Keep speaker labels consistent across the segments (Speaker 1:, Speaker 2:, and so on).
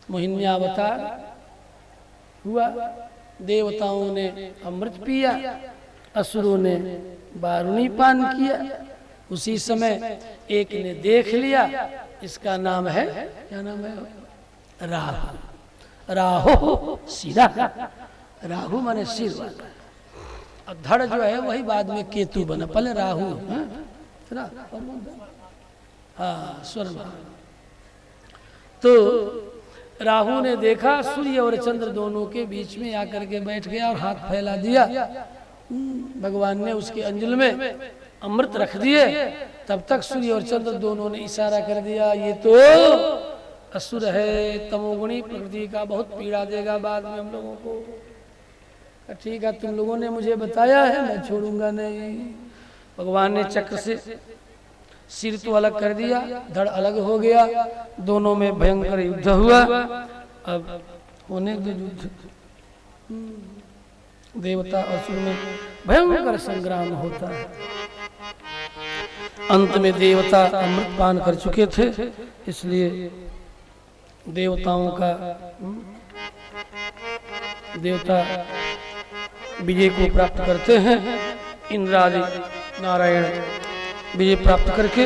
Speaker 1: मोहिन्यावतार हुआ, देवताओं ने अमृत पिया, असुरों ने बारुणी पान किया। उसी समय एक ने देख लिया, इसका नाम है, क्या नाम है? राहु। राहु सिरा, राहु माने सिर वाला, और धड़ जो है वही बाद में केतु बना, पहले राहु। हाँ स्वर्ण। तो राहु ने देखा सूर्य और चंद्र दोनों के बीच में आकर के बैठ गया और हाथ फैला दिया। भगवान ने उसके अंजलि में अमृत रख दिए। तब तक सूर्य और चंद्र दोनों ने इशारा कर दिया, ये तो असुर है, तमोगुणी प्रकृति का, बहुत पीड़ा देगा बाद में हम लोगों को। ठीक है, तुम लोगों ने मुझे बताया है, मैं छोड़ूंगा नहीं। भगवान ने चक्र से सिर तो अलग कर दिया, धड़ अलग हो गया, दोनों में भयंकर युद्ध हुआ। अब होने के युद्ध, देवता असुर में भयंकर संग्राम होता है। अंत में देवता अमृत पान कर चुके थे, इसलिए देवताओं का, देवता विजय को प्राप्त करते हैं। इंद्र आदि नारायण विजय प्राप्त करके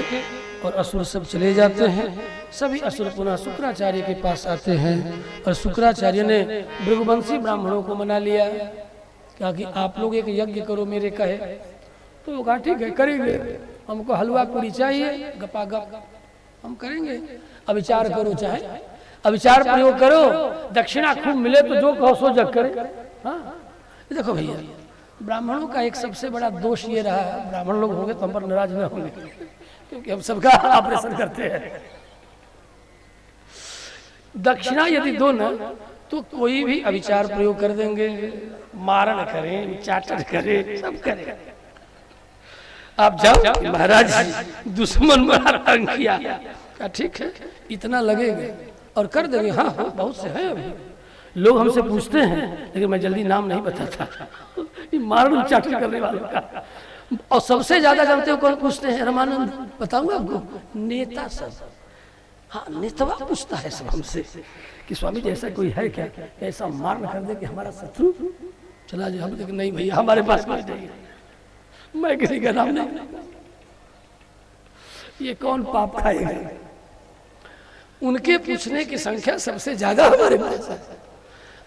Speaker 1: और असुर सब चले जाते हैं। सभी असुर पुनः शुक्राचार्य के पास आते हैं और शुक्राचार्य ने भृगुवंशी ब्राह्मणों को मना लिया, कहा कि आप लोग एक यज्ञ करो मेरे कहे। तो वो कहा ठीक है करेंगे, हमको हलवा पूरी चाहिए, गपा गप हम करेंगे। अविचार करो, चाहे अविचार प्रयोग करो, दक्षिणा खूब मिले तो जो कहो सो जग करे। हाँ देखो भैया, ब्राह्मणों का एक सबसे बड़ा दोष ये रहा है, ब्राह्मण लोग होंगे तो हम पर नाराज न होंगे, क्योंकि हम सबका ऑपरेशन करते हैं। दक्षिणा यदि दो न तो कोई भी अविचार प्रयोग कर देंगे, मारण करें, चाटन करें, सब करें। आप जाओ महाराज दुश्मन बड़ा तंग किया, ठीक है इतना लगेगा और कर देंगे। हाँ हाँ बहुत से हैं अभी लोग हमसे पूछते हैं, लेकिन मैं जल्दी नाम नहीं बताता, ये मारण चाटन करने वालों का। और सबसे ज्यादा जानते हो कौन पूछते हैं? रामानंद बताऊंगा आपको, नेता सब। हाँ नेतवा पूछता है सब हमसे कि स्वामी जी ऐसा कोई है क्या, ऐसा मारण कर दे कि हमारा शत्रु चला जाए। हम लेकिन नहीं भैया हमारे पास कोई नहीं है, मैं किसी का नाम नहीं, ये कौन पाप खाएगा। उनके पूछने की संख्या सबसे ज्यादा हमारे पास है,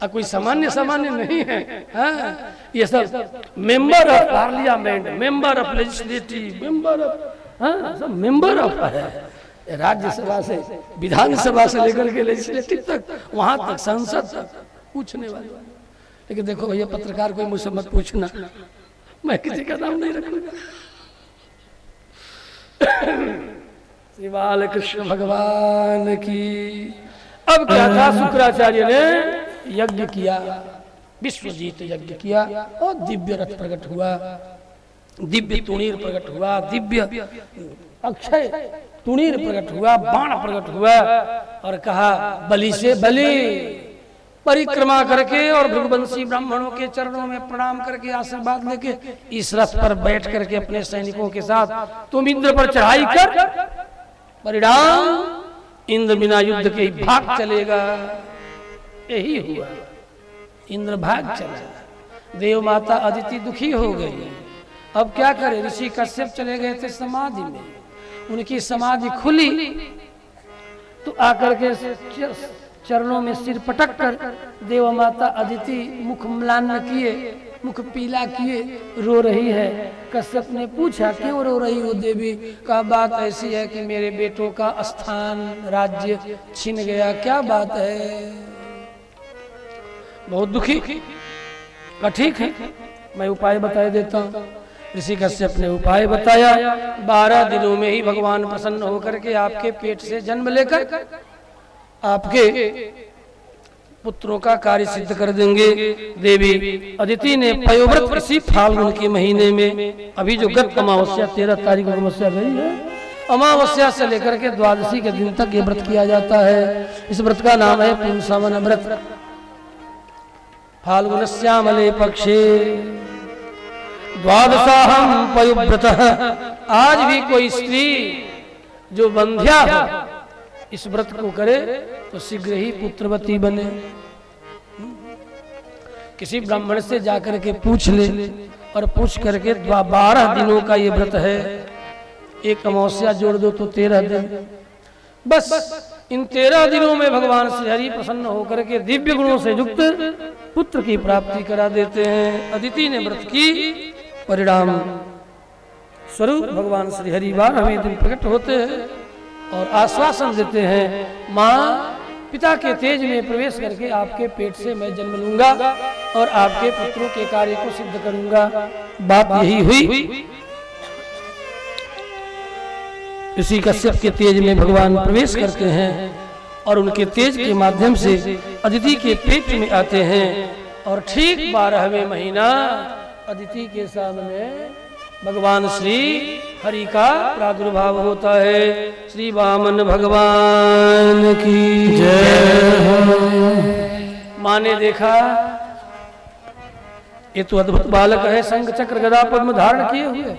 Speaker 1: और कोई सामान्य सामान्य नहीं है। हाँ? ये सब member of parliament, member of legislative, member of, सब मेंबर ऑफ है, राज्यसभा से विधानसभा से लेकर के लेजिस्लेटिव तक, वहां तक संसद तक पूछने वाले। लेकिन देखो भैया पत्रकार कोई मुझसे मत पूछना, मैं किसी का नाम नहीं रखूंगा। श्री बाल कृष्ण भगवान की। अब क्या था, शुक्राचार्य ने यज्ञ किया, विश्वजीत यज्ञ किया और दिव्य रथ प्रकट हुआ, दिव्य तुणीर प्रकट हुआ, दिव्य अक्षय तुणीर प्रकट हुआ, बाण प्रकट हुआ और कहा बलि से बलि, परिक्रमा करके और भृगुवंशी ब्राह्मणों के चरणों में प्रणाम करके आशीर्वाद लेके इस रथ पर बैठ करके अपने सैनिकों के साथ तुम इंद्र पर चढ़ाई कर, परिणाम इंद्र बिना युद्ध के ही भाग चलेगा। यही हुआ, इंद्र भाग चला। देव माता अदिति दुखी हो गई, अब क्या करे। ऋषि कश्यप चले गए थे समाधि में, उनकी समाधि खुली तो आकर के चरणों में सिर पटक कर देव माता अदिति मुख म्लान किए, मुख पीला किए, रो रही है। कश्यप ने पूछा क्यों रो रही हो देवी? कहा बात ऐसी है कि मेरे बेटों का स्थान राज्य छिन गया। क्या बात है? बहुत दुखी। कहा ठीक है मैं उपाय बता देता हूँ। ऋषि कश्यप ने उपाय बताया, 12 दिनों में ही भगवान प्रसन्न होकर के आपके पेट से जन्म लेकर आपके पुत्रों का कार्य सिद्ध कर देंगे। देवी अदिति ने पयोव्रत इसी फाल्गुन के महीने में, अभी जो गत अमावस्या 13 तारीख को अमावस्या गई है, अमावस्या से लेकर के द्वादशी के दिन तक ये व्रत किया जाता है। इस व्रत का नाम है पुंसवन व्रत। फाल्गुनस्यामले पक्षे द्वादशाहं पयोव्रतः। आज भी कोई स्त्री जो बंध्या हो, इस व्रत को करे तो शीघ्र ही पुत्रवती बने। किसी ब्राह्मण से जाकर के पूछ ले, और पूछ करके 12 दिनों का ये व्रत है, एक अमावस्या जोड़ दो तो 13 दिन। बस इन 13 दिनों में भगवान श्री हरि प्रसन्न होकर के दिव्य गुणों से युक्त पुत्र की प्राप्ति करा देते हैं। अदिति ने व्रत की, परिणाम स्वरूप भगवान श्री हरि 12वें दिन प्रकट होते हैं और आश्वासन देते हैं, माँ पिता के तेज में प्रवेश करके आपके पेट से मैं जन्म लूंगा और आपके पुत्रों के कार्य को सिद्ध करूंगा। बात यही हुई। इसी कश्यप के तेज में भगवान प्रवेश करते हैं और उनके तेज के माध्यम से अदिति के पेट में आते हैं और ठीक 12वें महीना अदिति के सामने भगवान श्री हरि का प्रादुर्भाव होता है। श्री वामन भगवान की जय। माँ ने देखा ये तो अद्भुत बालक है, शंख चक्र गदा पद्म धारण किए हुए।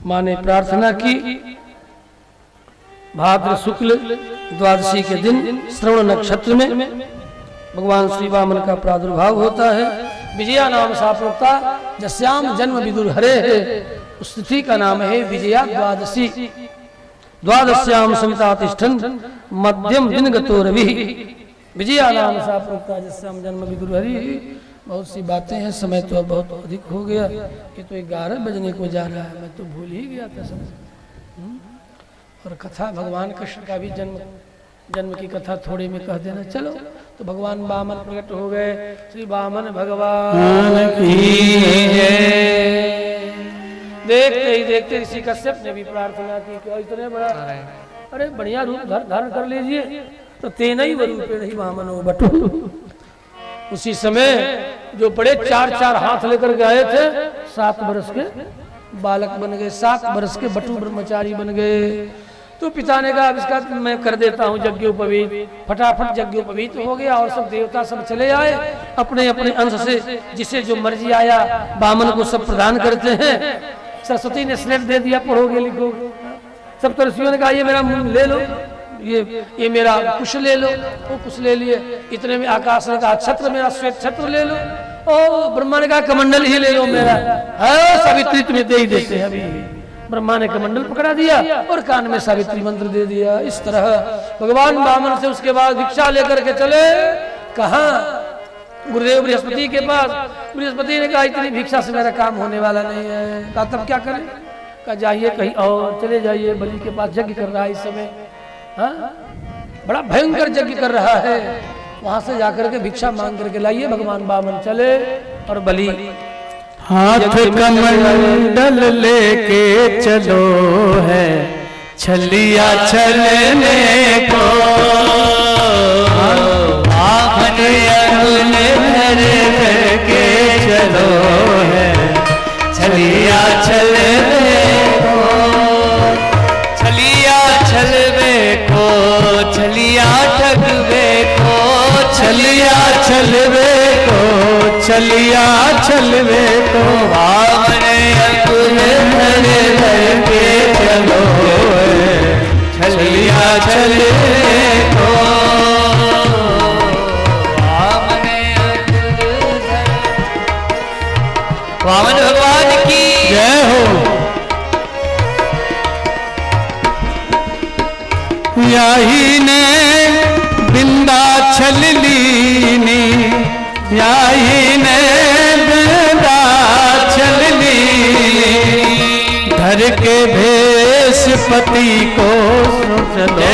Speaker 1: माँ ने प्रार्थना की। भाद्र शुक्ल द्वादशी के दिन श्रवण नक्षत्र में भगवान श्री वामन का प्रादुर्भाव होता है। विजया नाम साप्रोक्ता जस्याम जन्म विदुर हरे है, उस तिथि का नाम है विजया द्वादशी। द्वादश्याम सविता तिष्ठन् मध्यम दिन गतो रवि। विजया नाम साप्रोक्ता जस्याम जन्म विदुर हरि। बहुत सी बातें हैं, समय तो अब बहुत अधिक हो गया। ये तो 11 बजने को जा रहा है, मैं तो भूल ही गया था समय। और कथा भगवान कृष्ण का भी जन्म की कथा थोड़ी में कह देना। चलो, तो भगवान वामन प्रकट हो गए। श्री वामन भगवान की जय। देखते ही देखते ऋषि कश्यप ने भी प्रार्थना की कि इतने बड़ा, अरे बढ़िया रूप धारण कर लीजिए। तो तेना ही रूपे नहीं वामन हो बटू। उसी समय जो बड़े 4-4 हाथ लेकर के आए थे, 7 वर्ष के बालक बन गए, 7 वर्ष के बटू ब्रह्मचारी बन गए। तो पिता ने कहा अब इसका मैं कर देता हूँ यज्ञोपवीत। फटाफट यज्ञोपवीत हो गया और सब देवता सब चले आए अपने अपने अंश से, जिसे जो मर्जी आया वामन को सब प्रदान करते हैं। सरस्वती ने स्लेट दे दिया, पढ़ोगे लिखोगे। सब ऋषियों ने कहा ये मेरा ले लो, ये मेरा कुश ले लो। वो कुश ले लिए। इतने में आकाश ने कहा छत्र, मेरा श्वेत छत्र ले लो। ओ ब्रह्मा ने कहा कमंडल ही ले लो मेरा। सावित्री तुम्हें दे ही देते हैं। अभी ब्रह्मा ने कमंडल पकड़ा दिया और कान में सावित्री मंत्र दे दिया। इस तरह भगवान वामन से उसके बाद भिक्षा लेकर के चले। कहाँ? गुरुदेव बृहस्पति के पास। बृहस्पति ने कहा इतनी भिक्षा से मेरा काम होने वाला नहीं है। कहा तब क्या करें? कहा जाइए कहीं और चले जाइए, बलि के पास यज्ञ कर रहा है इस समय। हाँ, बड़ा भयंकर यज्ञ कर रहा है, वहां से जाकर के भिक्षा मांग करके लाइए। भगवान वामन चले और बलि
Speaker 2: हाथ कमंडल लेके चलो है छलिया छलने को। आँख भर के चलो है छलिया छलने को। छलिया छलवे को, छलिया ठगवे को, छलिया छलवे को, छलिया छलवे को। वामन अंकुर धर के चलो छलिया छलवे को। वामन अंकुर धर। वामन भगवान की जय हो। याही ने विंध्याचल लीनी, याही ने विंध्याचल लीनी। धर के भेष पति को चलो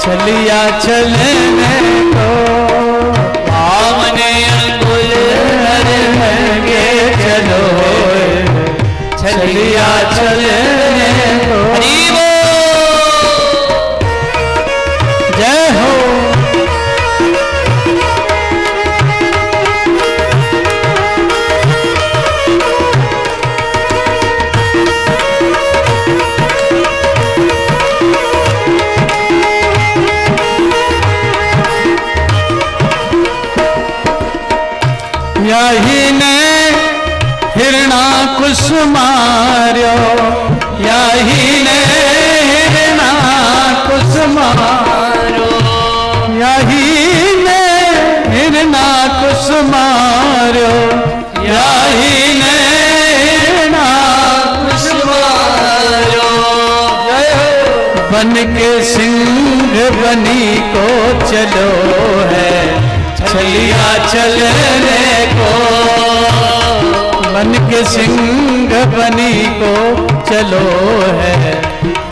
Speaker 2: छलिया छलने को। वामन अंकुल धर के चलो छलिया छलने को। जय हो। यही ने हिरणाकुश मार्यो, यही ने मारो, यही ने हिरना कुछ मारो, यही ने हिरना कुछ मारो। बन के सिंह बनी को चलो है, छलिया चलने को। बन के सिंह बनी को चलो है,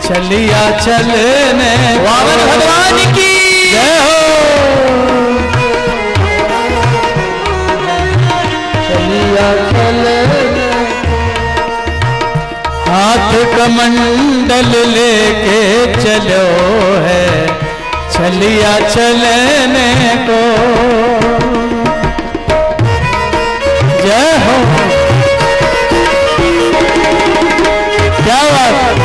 Speaker 2: छलिया चलने। वामन भगवान की जय हो। छलिया चलने, हाथ कमंडल लेके चलो है, छलिया चलने को। जय हो। क्या बात।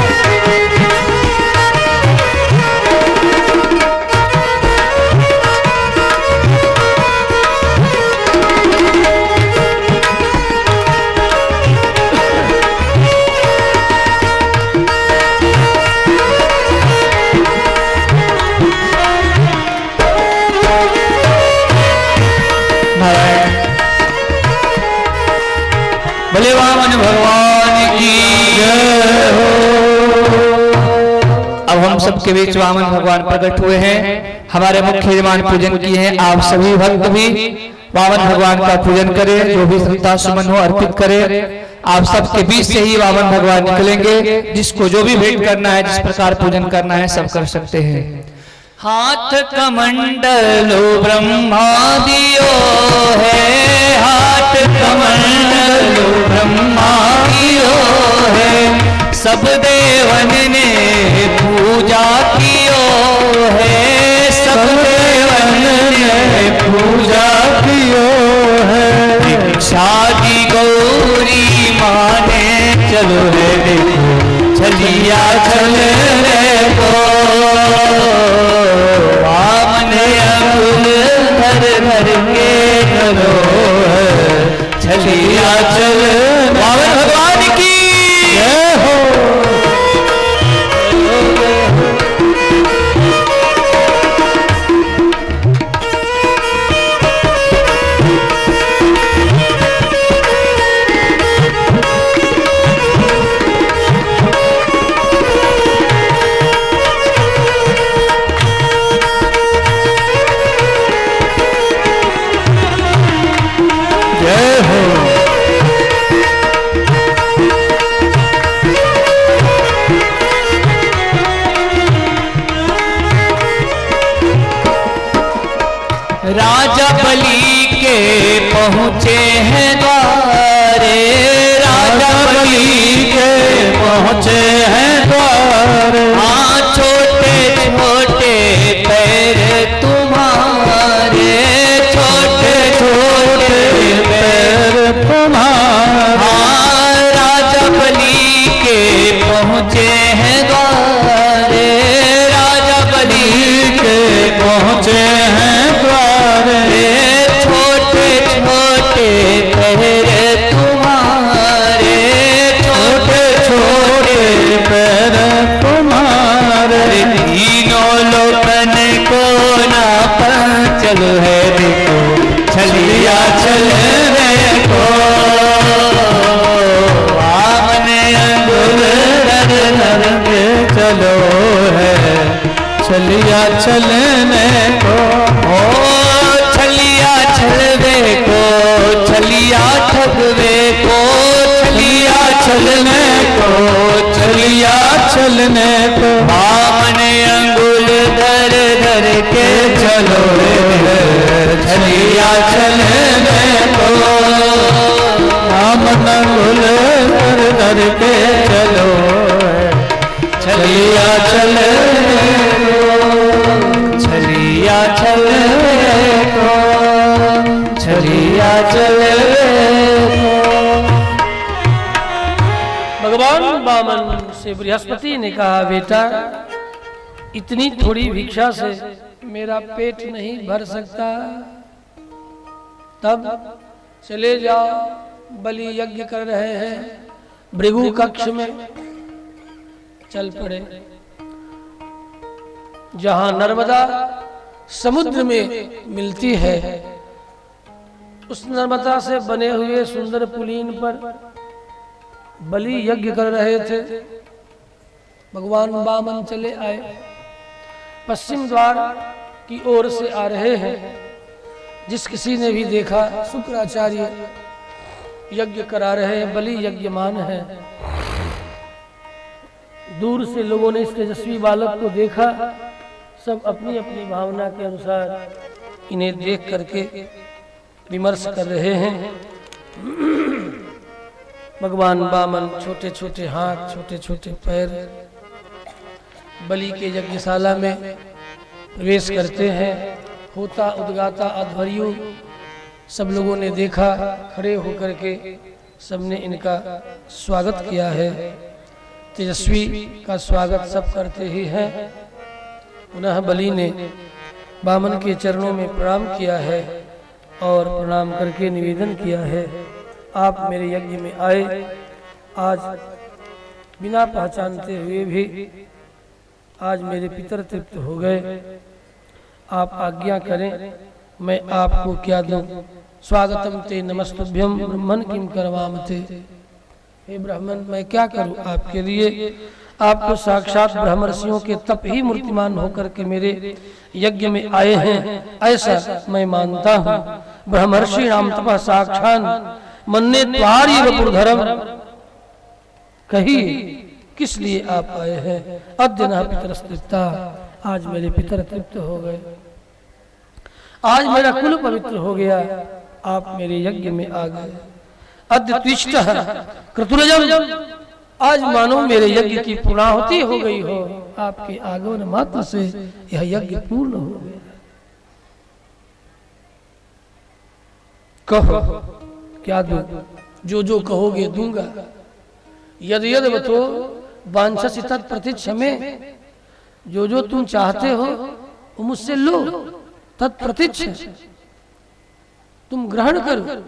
Speaker 2: भले वामन भगवान की जय हो। अब हम सबके बीच वामन भगवान प्रकट हुए हैं, हमारे मुख्य यजमान पूजन किए हैं। आप सभी भक्त भी वामन भगवान का पूजन करें, जो भी श्रद्धा सुमन हो अर्पित करें। आप सबके बीच से ही वामन भगवान निकलेंगे, जिसको जो भी भेंट करना है, जिस प्रकार पूजन करना है, सब कर सकते हैं। हाथ कमंडलो ब्रह्मा दियो है, हाथ कमंडलो ब्रह्मा दियो है। सब देवन ने पूजा कियो है, सब देवन ने पूजा कियो है। शादी गौरी माने चलो रे देखो, छलिया चलने को। वामन अंगुल धर धर के चलो है, छलिया चल। वामन भगवान की जय हो। राजा बलि के पहुँचे हैं द्वारे, राजा बलि के पहुँचे हैं द्वारे। हाँ छोटे छोटे पैर तुम्हारे, छोटे छोटे पैर तुम्हारे। हाँ राजा बलि के पहुँचे हैं द्वारे, राजा बलि के पहुँचे हैं छोटे छोटे पैर तुम्हारे, छोटे छोटे पैर तुम्हारे। तीनों लोकन को ना चलो है देखो, छलिया चलने को। वामन अंगुल धर धर के चलो है, छलिया चलने को। छलिया छलवे को, छलिया ठगवे को, छलिया छलने को, छलिया चलने को। वामन अंगुल धर धर के चलो रे, छलिया चलने को। वामन अंगुल धर धर के चलो, छलिया चलने को। छलिया चलने को, छलिया चलने को।
Speaker 1: भगवान वामन से बृहस्पति ने कहा, बेटा इतनी थोड़ी भिक्षा से मेरा पेट नहीं भर सकता, तब चले जाओ, बलि यज्ञ कर रहे हैं भृगु कक्ष में। चल पड़े। जहां नर्मदा समुद्र में मिलती है, उस नर्मदा से बने हुए सुंदर पुलीन पर बलि यज्ञ कर रहे थे। भगवान वामन चले आए, पश्चिम द्वार की ओर से आ रहे हैं। जिस किसी ने भी देखा शुक्राचार्य यज्ञ करा रहे हैं, बलि यज्ञमान है। दूर से लोगों ने इस तेजस्वी बालक को देखा, सब अपनी अपनी भावना के अनुसार इन्हें देख करके विमर्श कर रहे हैं। भगवान वामन छोटे छोटे हाथ, छोटे छोटे पैर, बलि के यज्ञशाला में प्रवेश करते हैं। होता उद्गाता अध्वर्यु सब लोगों ने देखा, खड़े होकर के सबने इनका स्वागत किया है। तेजस्वी का स्वागत सब करते ही हैं। पुनः बलि ने वामन के चरणों में प्रणाम किया है और प्रणाम करके निवेदन किया है, आप मेरे यज्ञ में आए, आज बिना पहचानते हुए भी आज मेरे पितर तृप्त हो गए। आप आज्ञा करें, मैं आपको क्या दूं? स्वागतम ते नमस्तुभ्यम ब्रह्मन किम करवाम ते। हे ब्राह्मण, मैं क्या करूं आपके लिए? आप तो साक्षात ब्रह्मर्षियों के तप ही मूर्तिमान होकर के मेरे यज्ञ में आए हैं, ऐसा मैं मानता हूँ। ब्रह्मर्षि नाम तपः साक्षान मन्ने त्वारि वपुर्धरम। कहिए किस लिए आप आए हैं? अद्य न पितरस्तृप्ता, आज मेरे पितर तृप्त हो गए, आज मेरा कुल पवित्र हो गया, आप मेरे यज्ञ में आ गए। अद्य त्विष्टः क्रतुरजम, आज मानो मेरे यज्ञ की पूर्णाहुति हो गई हो, आपके आगमन मात्र से यह यज्ञ पूर्ण हो गया। कहो क्या दूं? जो जो कहोगे दूंगा। यद यद वतो वांछसि तत्प्रतिक्षमे, जो जो तुम चाहते हो वो मुझसे लो, तत्प्रतिच्छ, तुम ग्रहण करो।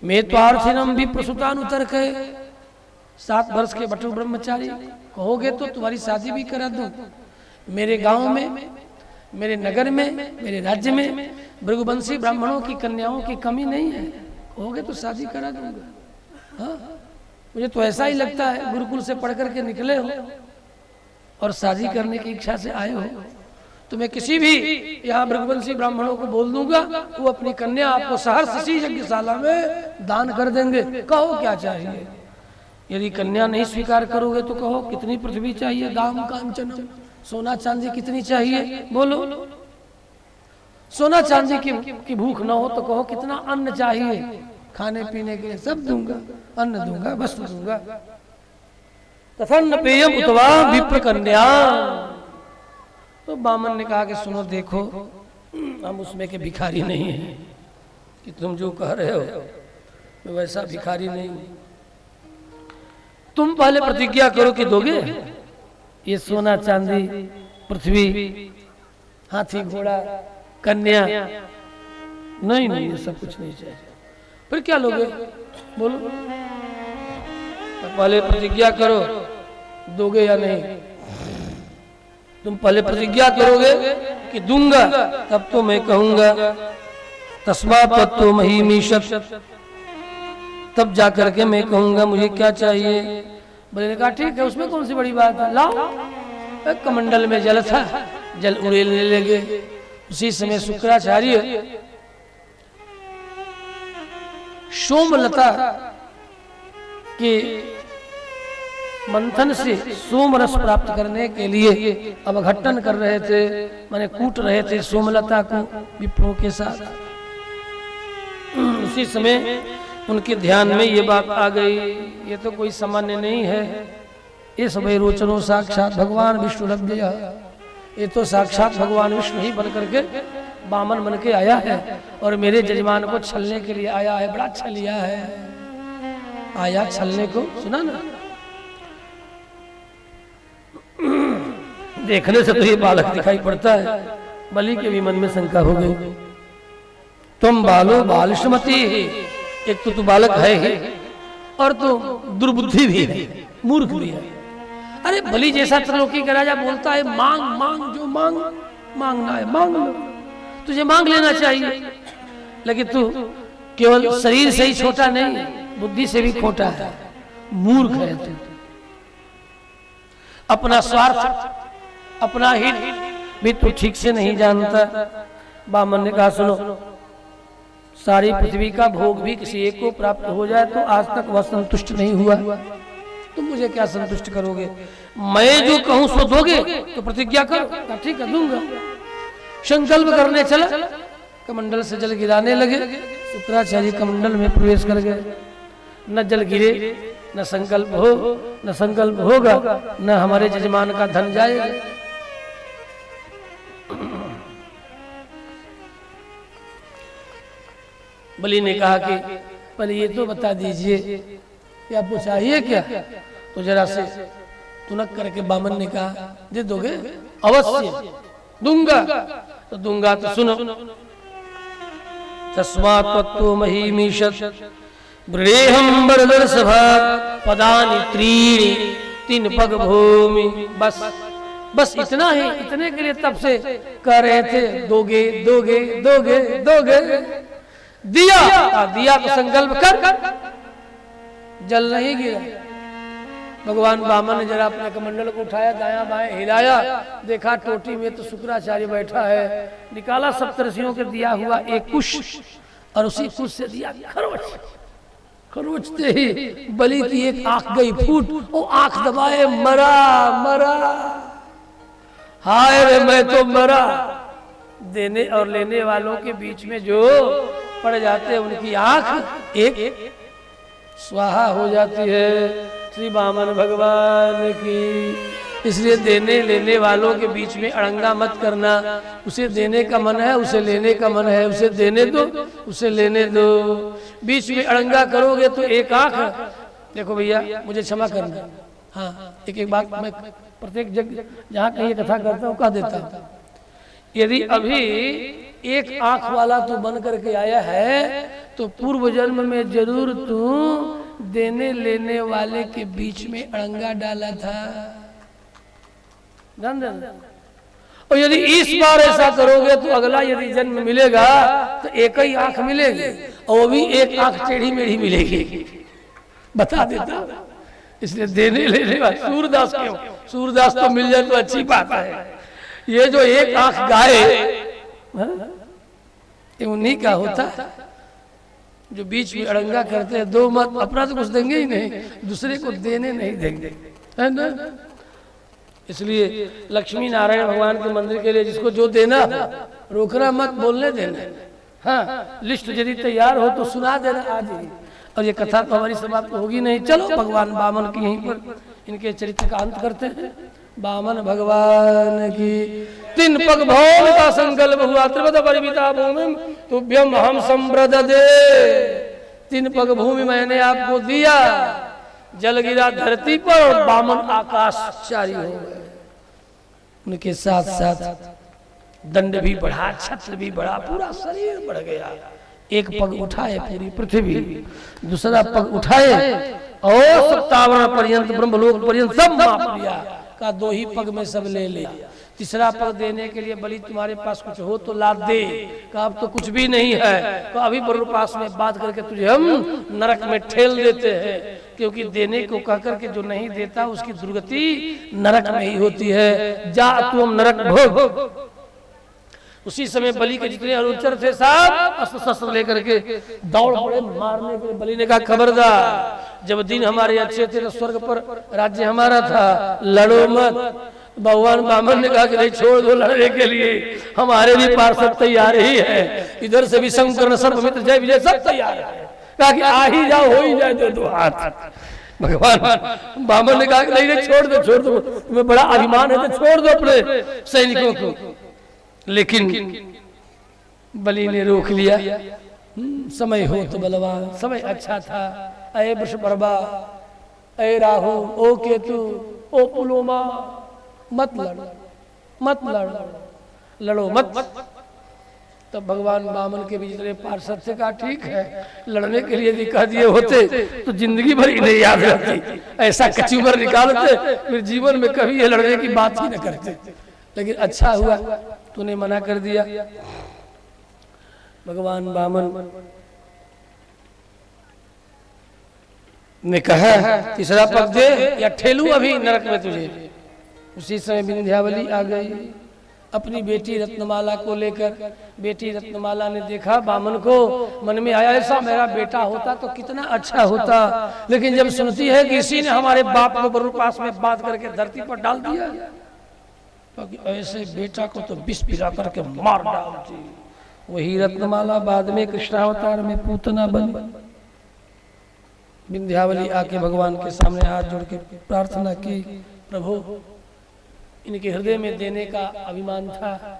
Speaker 1: मैं त्वार्थिनम भी प्रसूतानुतर कहे, 7 वर्ष के बटु ब्रह्मचारी, कहोगे तो तुम्हारी शादी भी करा दूं। मेरे गांव में, मेरे नगर में, मेरे राज्य में भृगुवंशी ब्राह्मणों की कन्याओं की कमी नहीं है, कहोगे तो शादी करा दूंगा। हाँ, मुझे तो ऐसा ही लगता है, गुरुकुल से पढ़ करके निकले हो और शादी करने की इच्छा से आए हो, तो मैं किसी भी यहाँ भृगुवंशी ब्राह्मणों को बोल दूंगा, वो अपनी कन्या आपको सहर्ष इसी यज्ञशाला में दान कर देंगे। कहो क्या चाहिए? यदि कन्या नहीं स्वीकार करोगे तो कहो कितनी पृथ्वी चाहिए, दाम कांचनम, सोना चांदी कितनी चाहिए, बोलो। सोना चांदी की भूख न हो तो कहो कितना अन्न चाहिए, खाने पीने के लिए सब दूंगा, अन्न दूंगा, वस्त्र दूंगा। तथन्न पेयम उतवा विप्र कन्या। तो बामन ने कहा कि सुनो देखो, हम उसमें के भिखारी नहीं है कि तुम जो कह रहे हो, मैं वैसा भिखारी नहीं हूं। तुम पहले प्रतिज्ञा करो कि दोगे ये सोना चांदी, पृथ्वी, हाथी घोड़ा, कन्या। नहीं नहीं, ये सब कुछ नहीं चाहिए। फिर क्या लोगे, बोलो। पहले प्रतिज्ञा करो दोगे या नहीं। तुम पहले प्रतिज्ञा करोगे कि दूंगा, तब तो मैं कहूंगा तस्मात् त्वत्तो महीमीषत्, तब जाकर के मैं कहूंगा मुझे क्या चाहिए। बोले ने कहा ठीक है, उसमें कौन सी बड़ी बात है, लाओ। एक कमंडल में जल था, जल उड़ेलने लगे। उसी समय शुक्राचार्य सोमलता के मंथन से सोम रस प्राप्त करने के लिए अवघट्टन कर रहे थे, माने कूट रहे थे सोमलता को विप्रों के साथ। उसी समय उनके ध्यान में ये बात आ गई, ये तो कोई सामान्य नहीं है, ये सब रोचनो साक्षात भगवान विष्णु लभ्य, ये तो साक्षात भगवान विष्णु ही बन करके बामन बन के आया है और मेरे जजमान को छलने के लिए आया है। बड़ा छलिया है, आया छलने को, सुना ना। देखने से तो ये बालक दिखाई पड़ता है। बलि के भी मन में शंका हो गई। तुम बालो बालिशमती, एक तो तू बालक है ही और तो दुर्बुद्धि भी है, मूर्ख भी है। अरे बलि जैसा त्रिलोकी का राजा बोलता है मांग मांग, जो मांगना है मांग लो, तुझे मांग लेना चाहिए, लेकिन तू केवल शरीर से ही छोटा नहीं, बुद्धि से भी खोटा है, मूर्ख है तू। अपना स्वार्थ, अपना हित भी तू ठीक से नहीं जानता। बामन ने कहा सुनो, सारी पृथ्वी का भोग भी किसी एक को प्राप्त हो जाए तो आज तक वह संतुष्ट नहीं हुआ, तुम मुझे क्या संतुष्ट करोगे? मैं जो कहूं सो दोगे तो प्रतिज्ञा करो। ठीक है दूंगा। संकल्प करने चला, कमंडल से जल गिराने लगे। शुक्राचार्य कमंडल में प्रवेश कर गए। न जल गिरे, न संकल्प हो, न संकल्प होगा, न हमारे जजमान का धन जाएगा। बलि ने कहा कि पहले ये तो बता दीजिए कि आपको चाहिए क्या? तो जरा से तुनक करके बामन ने कहा दे दोगे? अवश्य दूंगा। तो दूंगा तो सुनो, तस्मात् त्वत्तो महीमीशत् वृणेहं वरदर्शभा पदानि त्रीणि, 3 पग भूमि। बस इतना ही, इतने के लिए तब से कह रहे थे दोगे दोगे दोगे दोगे। दिया तो संकल्प कर, जल नहीं गिरा। भगवान वामन ने जरा अपने कमंडल को उठाया, दायां बाएं हिलाया, देखा टोटी में तो शुक्राचार्य बैठा है। निकाला सप्तर्षियों के दिया हुआ एक कुश और उसी कुश से दिया खरोचते ही बलि की एक आंख गई फूट। वो आंख दबाए मरा मरा, हाय रे मैं तो मरा। देने और लेने वालों के बीच में जो पड़ जाते हैं उनकी आंख एक स्वाहा हो जाती है। श्री वामन भगवान की। इसलिए देने लेने वालों के बीच में अड़ंगा मत करना। उसे देने का मन है, उसे लेने का मन है, उसे देने दो, उसे लेने दो। बीच में अड़ंगा करोगे तो एक आंख। देखो भैया मुझे क्षमा करना, हाँ एक एक बात मैं प्रत्येक जगह जहाँ कहीं कथा करता हूँ कह देता हूँ। यदि अभी एक आंख वाला तू बन करके आया है तो पूर्व जन्म में जरूर तू देने लेने वाले के बीच में अड़ंगा डाला था। और यदि इस बार ऐसा करोगे तो अगला यदि जन्म मिलेगा तो एक ही आंख मिलेगी और वो भी एक आंख टेढ़ी मेढ़ी मिलेगी, बता देता। इसलिए देने लेने वाले सूरदास क्यों, सूरदास तो मिल जाए तो अच्छी बात है। ये जो एक आंख गाय ये उन्हीं का होता है जो बीच में अड़ंगा करते हैं। दो मत, अपना तो कुछ देंगे ही नहीं, दूसरे को देने नहीं देंगे, है ना। इसलिए लक्ष्मी नारायण भगवान के मंदिर के लिए जिसको जो देना रोकना मत, बोलने देना। हाँ लिस्ट यदि तैयार हो तो सुना देना आज ही। और ये कथा तो हमारी समाप्त होगी नहीं। चलो भगवान वामन की यहीं पर इनके चरित्र का अंत करते हैं। वामन भगवान की। 3 पग भौम का संकल्प हुआ, त्रिपद परिमिता भूमि तुभ्यम हम संप्रददे। 3 पग भूमि मैंने आपको दिया, जल गिरा धरती पर और वामन आकाशचारी हो गए। उनके साथ साथ दंड भी बढ़ा, छत्र भी बढ़ा, पूरा शरीर बढ़ गया। एक पग उठाए पूरी पृथ्वी, दूसरा पग उठाए और सप्तावरण पर्यंत ब्रह्मलोक पर्यंत सब माप लिया का 2 ही पग में सब ले लिया। तीसरा पग देने के लिए बलि तुम्हारे पास कुछ हो तो ला दे। का अब तो कुछ भी नहीं है, तो अभी बरु पास में बात करके तुझे हम नरक में ठेल देते हैं। क्योंकि देने को कहकर के जो नहीं देता उसकी दुर्गति नरक में ही होती है। जा तू हम नरक भोग। उसी समय बलि के जितने अनुचर थे सब अस्त्र शस्त्र लेकर के दौड़ पड़े मारने के लिए। बलि ने कहा खबरदार, जब दिन हमारे अच्छे थे तो स्वर्ग पर राज्य हमारा था, लड़ो मत। भगवान वामन ने कहा कि नहीं छोड़ दो लड़ने के लिए, हमारे भी पार्षद तैयार ही है। इधर से भी संकर्ण सर्वमित्र जय विजय सब तैयार है। कहा कि आ ही जाओ, हो ही जाए दो हाथ। भगवान वामन ने कहा कि नहीं छोड़ दो, छोड़ दो, तुम्हें बड़ा अभिमान है तो छोड़ दो अपने सैनिकों को। लेकिन बलि ने रोक लिया। समय हो तो बलवान, समय अच्छा था। अये वृषपर्वा, अये राहु, ओ केतु, ओ पुलोमा, मत लड़ो, मत लड़ो, लड़ो मत। तब भगवान वामन के भी जितने पार्षद थे कहा ठीक है, लड़ने के लिए भी कह दिए होते तो जिंदगी भर ही नहीं याद रहती, ऐसा कचूमर निकालते फिर जीवन में कभी ये लड़ने की बात ही न करते। लेकिन अच्छा हुआ तूने मना कर दिया। भगवान वामन ने कहा तीसरा पग दे या ठेलू अभी नरक में तुझे। उसी समय विंध्यावली आ गई अपनी बेटी रत्नमाला को लेकर। बेटी रत्नमाला ने देखा वामन को, मन में आया ऐसा मेरा बेटा होता तो कितना अच्छा होता, लेकिन जब सुनती है कि इसी ने हमारे बाप को बरु पास में बात करके धरती पर डाल दिया, तो ऐसे बेटा को तो विष पिला करके मार डालती। वही रत्नमाला बाद में कृष्णावतार में पूतना बनी। विंध्यावली आके भगवान के सामने हाथ जोड़ के प्रार्थना की, प्रभु इनके हृदय में देने का अभिमान था,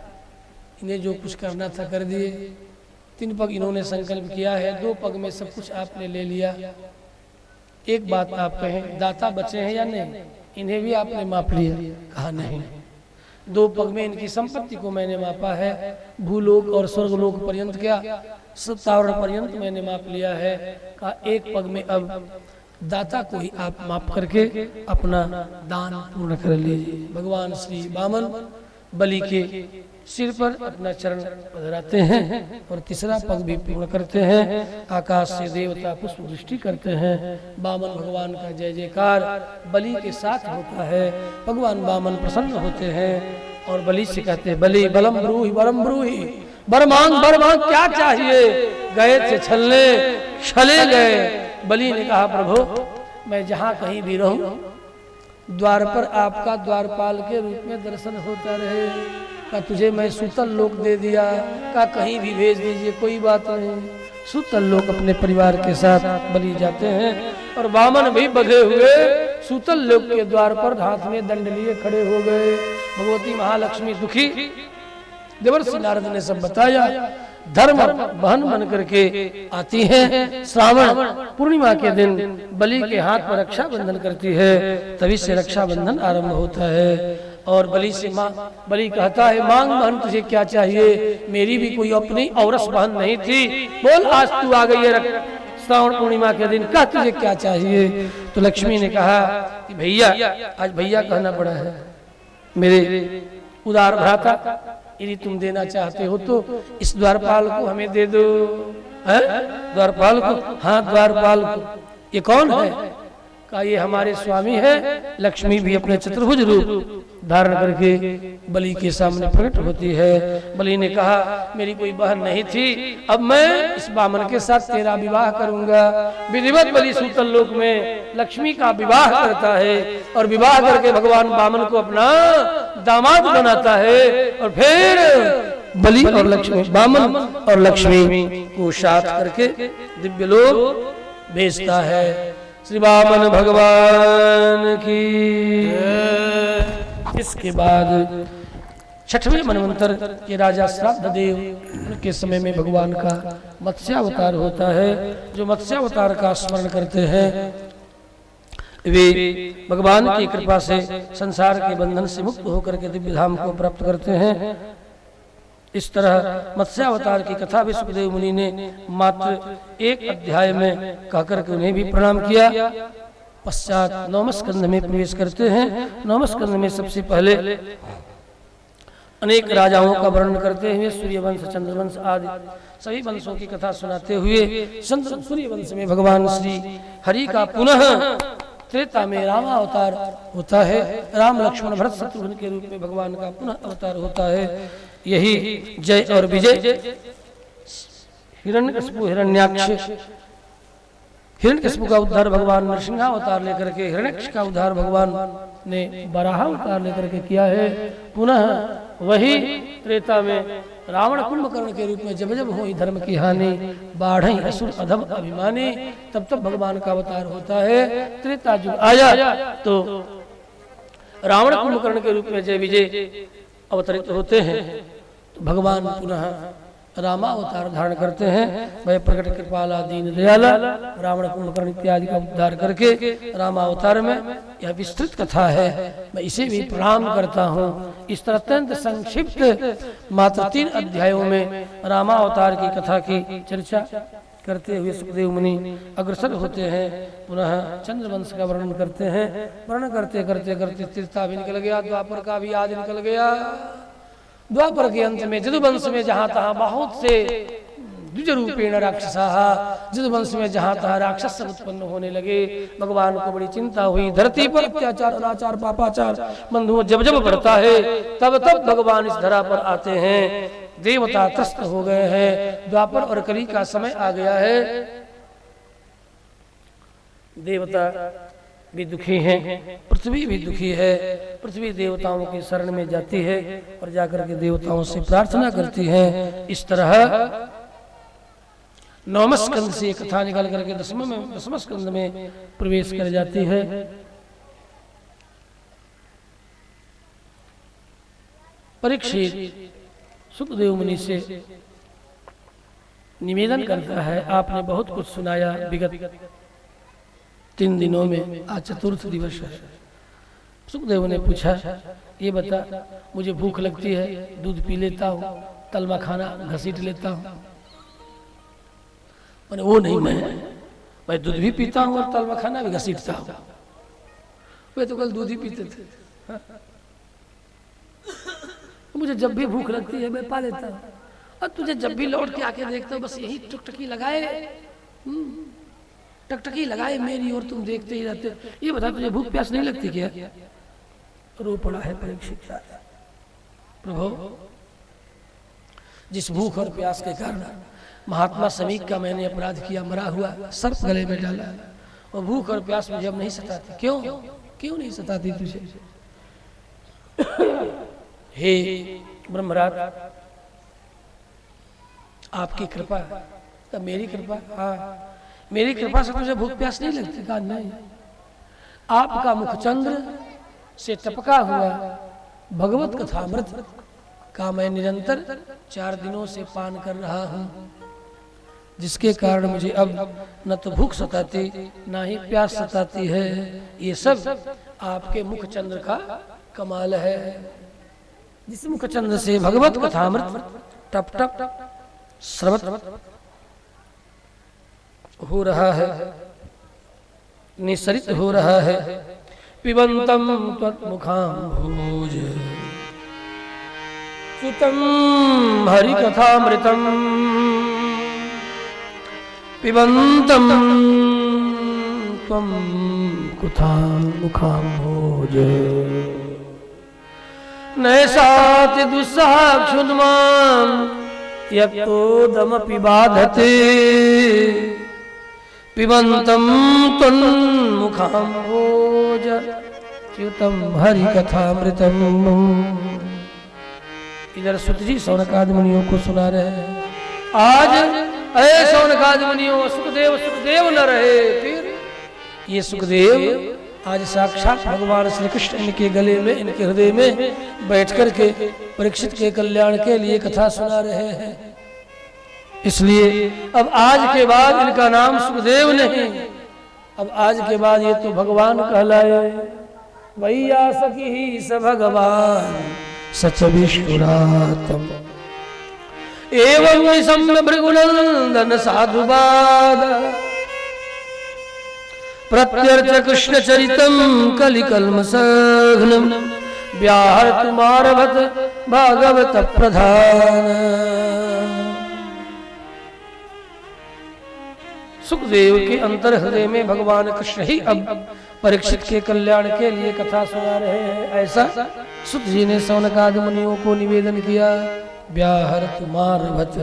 Speaker 1: इन्हें जो कुछ करना था कर दिए। 3 पग इन्होंने संकल्प किया है, 2 पग में सब कुछ आपने ले लिया। एक बात आप कहें, दाता बचे हैं या नहीं? इन्हें भी आपने माप लिया? कहा नहीं। 2 पग में इनकी संपत्ति को मैंने मापा है, भूलोक और स्वर्गलोक पर्यंत क्या सत्तावरण पर्यंत मैंने माप लिया है। कहा 1 पग में अब दाता को ही आप माफ करके अपना दान पूर्ण कर लीजिए। भगवान श्री वामन बलि के सिर पर अपना चरण पधराते हैं और तीसरा पग भी पूर्ण करते हैं। आकाश से देवता पुष्प वृष्टि करते हैं। वामन भगवान का जय जयकार बलि के साथ होता है। भगवान वामन प्रसन्न होते हैं और बलि से कहते हैं, बलि बलम ब्रूहि बरम ब्रूहि, बर मांग क्या चाहिए? गए थे छलने छले गए। बलि ने कहा, प्रभु मैं जहाँ कहीं भी रहूं द्वार पर आपका द्वारपाल के रूप में दर्शन होता रहे। का तुझे मैं सूतल लोक दे दिया, का कहीं भी भेज दीजिए कोई बात नहीं। सूतल लोक अपने परिवार के साथ बलि जाते हैं और वामन भी बधे हुए सूतल लोक के द्वार पर हाथ में दंड लिए खड़े हो गए। भगवती महालक्ष्मी दुखी, देवर्षि नारद ने सब बताया। धर्म बहन बन करके आती है। श्रावण पूर्णिमा के दिन बलि के हाथ पर रक्षा बंधन करती है, तभी से रक्षा बंधन आरंभ होता है। और बलि से बलि कहता है, मांग बहन तुझे क्या चाहिए? मेरी भी कोई अपनी औरस बहन नहीं थी, बोल आज तू आ गई है श्रावण पूर्णिमा के दिन, कह तुझे क्या चाहिए? तो लक्ष्मी ने कहा कि भैया, आज भैया कहना पड़ा है, मेरे उदार भ्राता यदि तुम देना चाहते हो तो इस द्वारपाल को हमें दे दो। है द्वारपाल को? हाँ द्वारपाल को। ये कौन है? कहा ये हमारे स्वामी है। लक्ष्मी भी अपने चतुर्भुज रूप धारण करके बलि के सामने प्रकट होती है। बलि ने कहा मेरी कोई बहन नहीं थी, अब मैं इस वामन के साथ तेरा विवाह करूंगा। विधिवत बलि सूतल लोक में लक्ष्मी का विवाह करता है और विवाह करके भगवान वामन को अपना दामाद बनाता है और फिर बलि और लक्ष्मी, वामन और लक्ष्मी को साथ करके दिव्य लोक भेजता है। श्री वामन भगवान की। इसके बाद 6वें मनवंतर के राजा श्राद्ध देव उनके समय में भगवान का मत्स्यावतार होता है। जो मत्स्यावतार का स्मरण करते हैं वे भगवान की कृपा से संसार के बंधन से मुक्त होकर के दिव्य धाम को प्राप्त करते हैं। इस तरह मत्स्यावतार की कथा भी सुखदेव मुनि ने मात्र 1 अध्याय में कहकर के उन्हें भी प्रणाम किया। पश्चात 9वें स्कंध में प्रवेश करते हैं। 9वें स्कंध में सबसे पहले अनेक राजाओं का वर्णन करते हुए सूर्यवंश, चंद्रवंश आदि सभी वंशों की कथा सुनाते हुए सूर्यवंश में भगवान श्री हरि का पुनः त्रेता में रामावतार होता है। राम लक्ष्मण भरत शत्रुघ्न के रूप में भगवान का पुनः अवतार होता है। यही जय और विजय हिरण्यकशिपु हिरण्याक्ष, हिरण्यकशिपु का उद्धार भगवान नरसिंहावतार लेकर के, हिरण्याक्ष का उद्धार भगवान ने वराहावतार लेकर के किया है। पुनः वही त्रेता में रावण कुंभकर्ण के रूप में जब जब हो धर्म की हानि, बाढ़ई असुर अधम अभिमानी, तब तब भगवान का अवतार होता है। त्रेता युग आया तो रावण कुंभकर्ण के रूप में जय विजय अवतरित होते हैं। तो भगवान पुनः रामावतार धारण करते हैं। वह प्रकट कृपाला दीन दयाला रावण कुंभकर्ण इत्यादि का उद्धार करके रामावतार में यह विस्तृत कथा है। मैं इसे भी प्रणाम करता हूँ। इस तरह अत्यंत संक्षिप्त मात्र 3 अध्यायों में रामावतार की कथा की चर्चा करते हुए सुखदेव मुनि अग्रसर होते हैं। पुनः चंद्रवंश का वर्णन करते हैं। वर्णन करते करते करते त्रेता भी निकल गया, द्वापर का भी आदि निकल गया। द्वापर के अंत में यदुवंश में जहाँ तहाँ बहुत से द्विजरूपेण राक्षसा, यदुवंश में जहाँ तहाँ राक्षस उत्पन्न होने लगे। भगवान को बड़ी चिंता हुई। धरती पर अत्याचार अनाचार पापाचार बंधुओं जब जब बढ़ता है तब तब भगवान इस धरा पर आते हैं। देवता त्रस्त हो गए हैं। द्वापर और कली का समय आ गया है। देवता भी दुखी हैं, पृथ्वी भी दुखी है। पृथ्वी देवताओं की शरण में जाती है और जाकर के देवताओं से प्रार्थना करती है। इस तरह 9वें स्कंद से कथा निकाल करके 10वें स्कंद में प्रवेश कर जाती है। परीक्षित सुखदेव मुनि से निवेदन करता है, आपने बहुत कुछ सुनाया विगत 3 दिनों में, आज चतुर्थ दिवस है। सुखदेव ने पूछा, ये बता, मुझे भूख लगती है, दूध पी लेता हूँ, तलवा खाना घसीट लेता हूँ। मैंने वो नहीं, मैं दूध भी पीता हूँ और तलवा खाना भी घसीटता हूँ। वे तो कल दूध ही पीते थे। मुझे जब भी भूख लगती है मैं पा लेता हूँ, और तुझे जब भी लौट के आके देखता हूँ बस यही टकटकी लगाए, टकटकी लगाए मेरी, और तुम देखते ही रहते। ये बता, तुझे भूख प्यास नहीं लगती क्या? रो पड़ा है परीक्षित। प्रभु, जिस भूख और प्यास के कारण महात्मा समीक का मैंने अपराध किया, मरा हुआ सर्प गले में डाला, और भूख और प्यास मुझे अब नहीं सताती। क्यों नहीं सताती तुझे? हे ब्रह्मराज, आपकी कृपा, तो मेरी कृपा, हाँ मेरी कृपा से तुझे भूख प्यास नहीं लगती? कहा नहीं, आपका मुखचंद्र से टपका हुआ भगवत कथामृत का मैं निरंतर 4 दिनों से पान कर रहा हूँ, जिसके कारण मुझे अब न तो भूख सताती न ही प्यास सताती है। ये सब आपके मुखचंद्र का कमाल है। जिस मुखचंद्र से भगवत कथामृत टप टप स्रवत हो रहा है, निसरित हो रहा है। पिबंतम त्वत्मुखाम्भोज सुतम हरि कथामृतम, पिबंतम त्वं मुखाम्भोज नैषाति दुस्साक्षुन्मान् त्यक्तोदमपि बाधते, पिबन्तं त्वन्मुखाम्भोज च्युतं हरिकथामृतम्। इधर सुत जी शौनकादि मुनियों को सुना रहे हैं। आज अरे शौनकादि मुनियों, सुखदेव सुखदेव न रहे। फिर ये सुखदेव आज साक्षात भगवान श्री कृष्ण इनके गले में, इनके हृदय में बैठ कर के परीक्षित के कल्याण के लिए कथा सुना रहे हैं। इसलिए अब आज के बाद इनका नाम सुखदेव नहीं, अब आज के बाद ये तो भगवान कहलाए। वैया सखी स भगवान सच विष्णुरातम एवं निशम्य भृगुनंदन साधुवाद प्रत्यर्च कृष्ण चरितम कलिकल्मसघ्नम व्याहर्त मारभत भागवत प्रधान। सुखदेव के अंतर हृदय में भगवान कृष्ण ही अब परीक्षित के कल्याण के लिए कथा सुना रहे हैं। ऐसा सुत जी ने शौनकादि मुनियों को निवेदन किया। व्याहर्त मारभत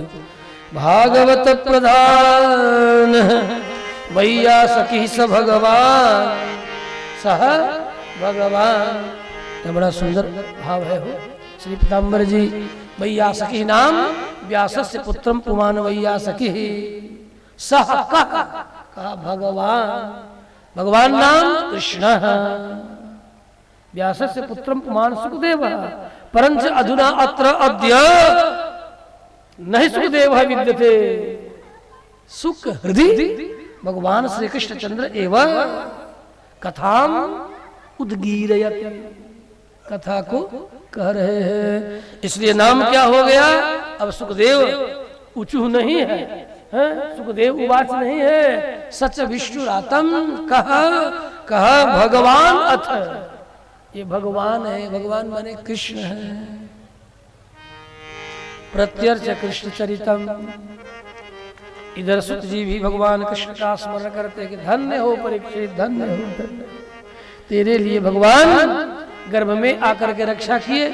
Speaker 1: भागवत प्रधान वैया सखी स भगवान सह भगवान। तो बड़ा सुंदर भाव है हो श्री पीताम्बर जी। वैया सखी नाम व्यासस्य पुत्रम पुमान वैया सखी सह का भगवान। भगवान नाम कृष्ण व्यासस्य पुत्रम पुमान सुखदेव परंच अधुना अत्र अद्य नहीं सुखदेव विद्यते सुख हृदय भगवान श्री कृष्ण चंद्र एवं कथाम उद्गीरयति, कथा को कह रहे हैं, इसलिए नाम क्या हो गया? अब सुखदेव ऊंचू नहीं है, सुखदेव उवाच नहीं है, सच विष्णुरातम कहा भगवान अथ, ये भगवान है, भगवान माने कृष्ण है। प्रत्यर्च कृष्ण चरितम, इधर सुत जी भी भगवान कृष्ण का स्मरण करते कि धन्य हो परीक्षित, धन्य हो, धन्य तेरे लिए भगवान गर्भ में आकर के रक्षा किए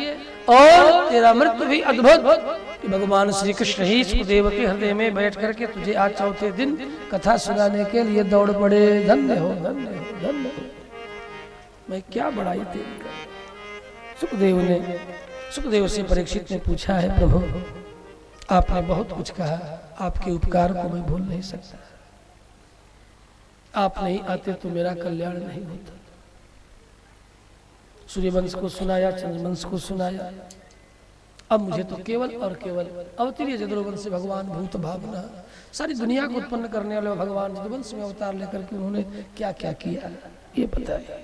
Speaker 1: और तेरा मृत्यु भी अद्भुत कि भगवान श्री कृष्ण ही सुखदेव के हृदय में बैठ करके तुझे आज चौथे दिन कथा सुनाने के लिए दौड़ पड़े। धन्य हो, धन्य हो, धन्य हो, मैं क्या बड़ाई तेरी करूं। सुखदेव से परीक्षित ने पूछा है, प्रभु आपने बहुत कुछ कहा, आपके उपकार को मैं भूल नहीं सकता, आप नहीं आते तो मेरा कल्याण नहीं होता। सूर्यवंश को सुनाया, चंद्रवंश को सुनाया, अब मुझे तो केवल और केवल अवतरीय जदुवंश से भगवान भूत भावना सारी दुनिया को उत्पन्न करने वाले भगवान जदुवंश में अवतार लेकर के उन्होंने क्या क्या किया ये बताया।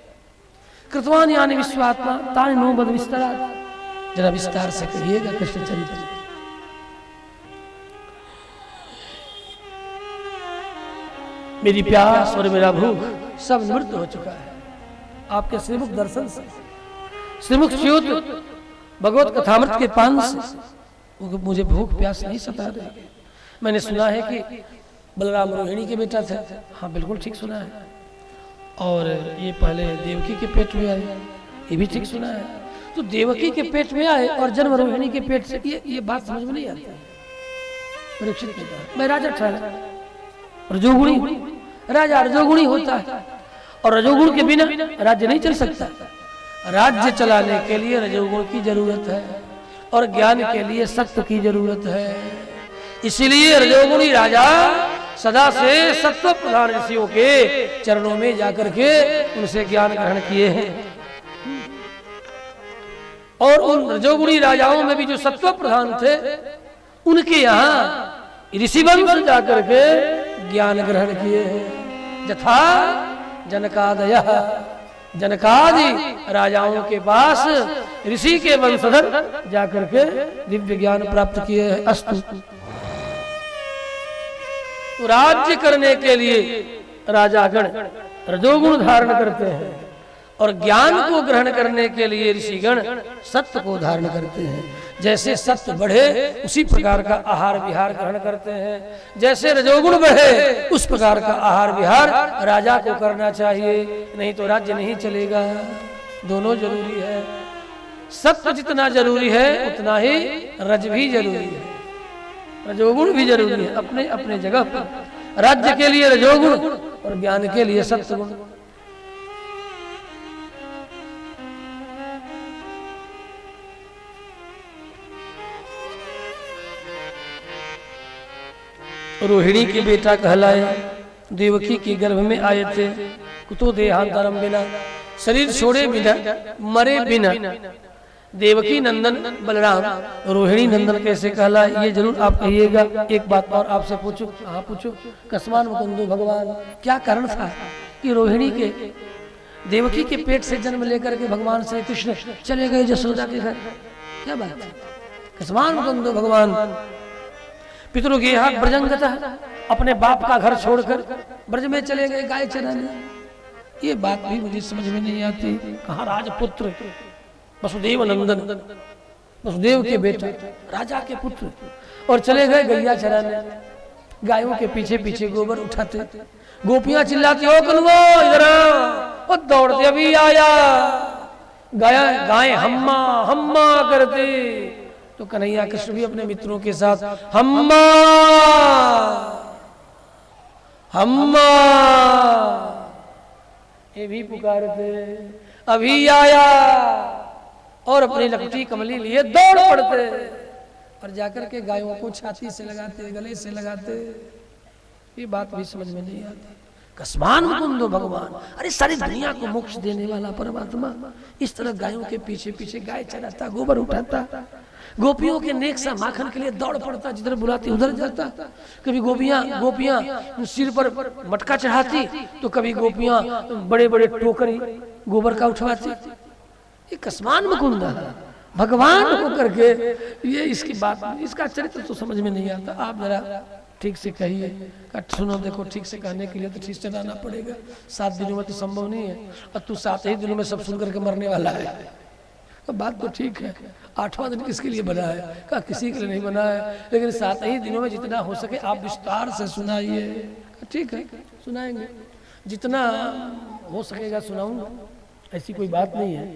Speaker 1: कृतवान यानी विश्वात्मा तानि नो बद विस्तारात्, जरा विस्तार से कहिएगा कृष्ण चरित्र। मेरी प्यास और मेरा भूख सब निवृत्त हो चुका है आपके श्रीमुख दर्शन से, श्रीमुख च्युत भगवत कथामृत के पान से मुझे भूख प्यास नहीं सता रही। मैंने सुना है कि बलराम रोहिणी के बेटा थे, हाँ बिल्कुल ठीक सुना है, और ये पहले देवकी के पेट में आए, ये भी ठीक सुना है। तो देवकी के पेट में आए और जन्म रोहिणी के पेट से, ये बात समझ में नहीं आती। परीक्षित ने कहा मैं राजा ठहरा, रजोगुणी राजा रजोगुणी होता है और रजोगुण के बिना राज्य नहीं चल सकता। राज्य चलाने के लिए रजोगुण की जरूरत है और ज्ञान के लिए सत्य की जरूरत है। इसीलिए रजोगुणी राजा सदा से सत्व प्रधान ऋषियों के चरणों में जाकर के उनसे ज्ञान ग्रहण किए हैं, और उन रजोगुणी राजाओं में भी जो सत्व प्रधान थे उनके यहाँ ऋषिवंश जाकर के ज्ञान ग्रहण किए हैं। यथा जनकादय, जनकादि राजाओं के पास ऋषि के वंशधर जाकर के दिव्य ज्ञान प्राप्त किए हैं। अस्तु, तो राज्य करने के लिए राजागण रजोगुण धारण करते हैं और ज्ञान को ग्रहण करने के लिए ऋषिगण सत्य को धारण करते हैं। जैसे सत्य बढ़े उसी प्रकार का आहार विहार ग्रहण करते हैं, जैसे रजोगुण बढ़े उस प्रकार का आहार विहार राजा को करना चाहिए, नहीं तो राज्य नहीं चलेगा। दोनों जरूरी है, सत्य जितना जरूरी है उतना ही रज भी जरूरी है, रजोगुण भी जरूरी है अपने अपने जगह पर। राज्य के लिए रजोगुण और ज्ञान के लिए सत्य गुण। रोहिणी के बेटा कहलाए, देवकी के गर्भ में आए थे। कुतो देहांतरम बिना, शरीर छोड़े बिना, मरे बिना देवकी नंदन बलराम रोहिणी नंदन कैसे कहलाए, ये जरूर आप कहिएगा। एक बात और आपसे पूछो, हाँ पूछो, कस्मान मुकुंदो भगवान, क्या कारण था कि रोहिणी के देवकी के पेट से जन्म लेकर के भगवान श्री कृष्ण चले गए यशोदा के घर? क्या बात है? कस्मान मुकुंदो भगवान पितरों के यहाँ ब्रजंगता, अपने बाप का घर छोड़कर ब्रज में चले गए गाय चराने। ये बात भी मुझे समझ में नहीं आती। कहाँ राजपुत्र वसुदेव नंदन, वसुदेव के बेटा राजा के पुत्र, और चले गए गैया चराने। गायों के पीछे पीछे गोबर उठाते, गोपियां चिल्लाती हो कलवो इधर, और दौड़ते अभी आया। गाय हम्मा हम्मा करते, तो कन्हैया कृष्ण भी अपने मित्रों के साथ हम्मा हम्मा ये भी पुकारते, अभी आया, और अपनी लकटी कमली लिए दौड़ पड़ते और जाकर के गायों को छाती से लगाते, गले से लगाते। ये बात भी समझ में नहीं आती। कसमान मुकुंदो भगवान, अरे सारी दुनिया को मोक्ष देने वाला परमात्मा इस तरह गायों के पीछे पीछे गाय चराता, गोबर उठाता, गोपियों के नेक सा माखन के लिए दौड़ पड़ता, जिधर बुलाती उधर जाता। कभी गोपियां सिर पर मटका चढ़ाती तो कभी गोपियां बड़े बड़े टोकरी गोबर का उठवाती। ये कसमान मुकुंद भगवान होकर के ये इसकी बात, इसका चरित्र तो समझ में नहीं आता। आप जरा ठीक से कहिए, सुनो देखो, ठीक से कहने के लिए तो ठीक से लाना पड़ेगा। 7 दिनों में तो संभव नहीं है, और तू 7 ही दिनों में सब सुन करके मरने वाला है। तो बात तो ठीक है, 8वां दिन किसके लिए बना है? कहा किसी के लिए नहीं बना है, लेकिन 7 ही दिनों में जितना हो सके आप विस्तार से सुनाइए। ठीक है, सुनाएंगे, जितना हो सकेगा सुनाऊंगा, ऐसी कोई बात नहीं है।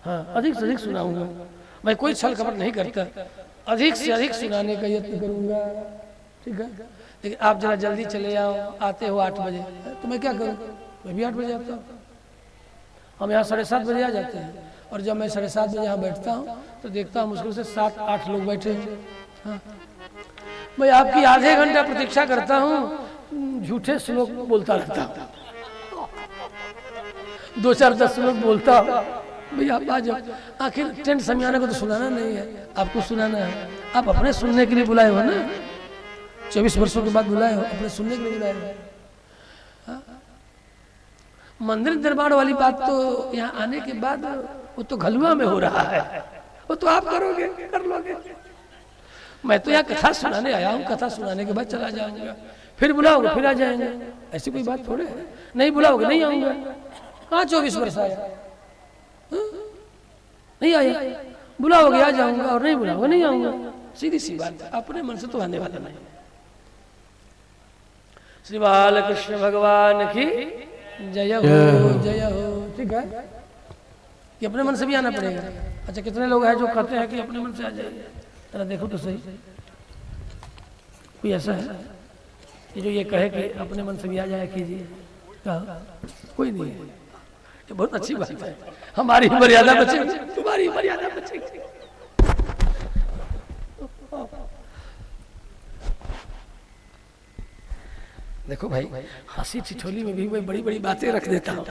Speaker 1: हाँ, अधिक से अधिक सुनाऊंगा, मैं कोई छल कपट नहीं करता, अधिक से अधिक सुनाने का यत्न करूंगा। ठीक है, लेकिन आप जरा जल्दी चले आओ, आते हो 8 बजे, तो मैं क्या करूँ? मैं भी 8 बजे आता हूँ। हम यहाँ 7:30 बजे आ जाते हैं, और जब मैं 7:30 बजे यहाँ बैठता हूँ तो देखता हूँ मुश्किल से 7-8 लोग बैठे हैं। हाँ, मैं आपकी आधे घंटा प्रतीक्षा करता हूँ, झूठे श्लोक बोलता रहता हूँ, 2-4-10 श्लोक बोलता हूँ। भैया आप आ जाओ, आखिर टेंट समियाने को तो सुनाना नहीं है, आपको सुनाना है। आप अपने सुनने के लिए बुलाए हो ना, 24 वर्षों के बाद बुलाए हो, अपने सुनने के लिए बुलाए हो। मंदिर दरबार वाली बात तो यहाँ आने के बाद वो तो घलुआ में हो रहा है, वो तो आप करोगे, कर लोगे। मैं तो यहाँ कथा सुनाने आया हूँ, कथा सुनाने के बाद चला जाऊंगा, फिर बुलाओगे फिर आ जाएंगे, ऐसी कोई बात थोड़े है। नहीं बुलाओगे नहीं आऊंगा। हाँ, 24 वर्ष आया, नहीं आया, बुलाओगे आ जाऊंगा, और नहीं बुलाओगे नहीं आऊंगा, सीधी सी बात है। अपने मन से तो आने वाला नहीं। श्री बालकृष्ण भगवान की जय हो, जय हो। ठीक है, कि अपने मन से भी आना पड़ेगा। अच्छा, कितने लोग हैं जो कहते हैं कि अपने मन से आ जाइए? जरा देखो तो सही, कोई ऐसा है कि जो ये कहे कि अपने मन से भी आ जाया कीजिए? कोई नहीं है। ये बहुत अच्छी बात है, हमारी मर्यादा बचेगी, तुम्हारी मर्यादा बचेगी। देखो भाई, हंसी ठिठोली में भी मैं बड़ी बड़ी बातें रख देता हूँ।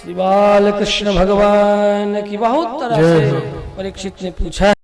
Speaker 1: श्री बालकृष्ण भगवान की बहुत तरह से परीक्षित ने पूछा।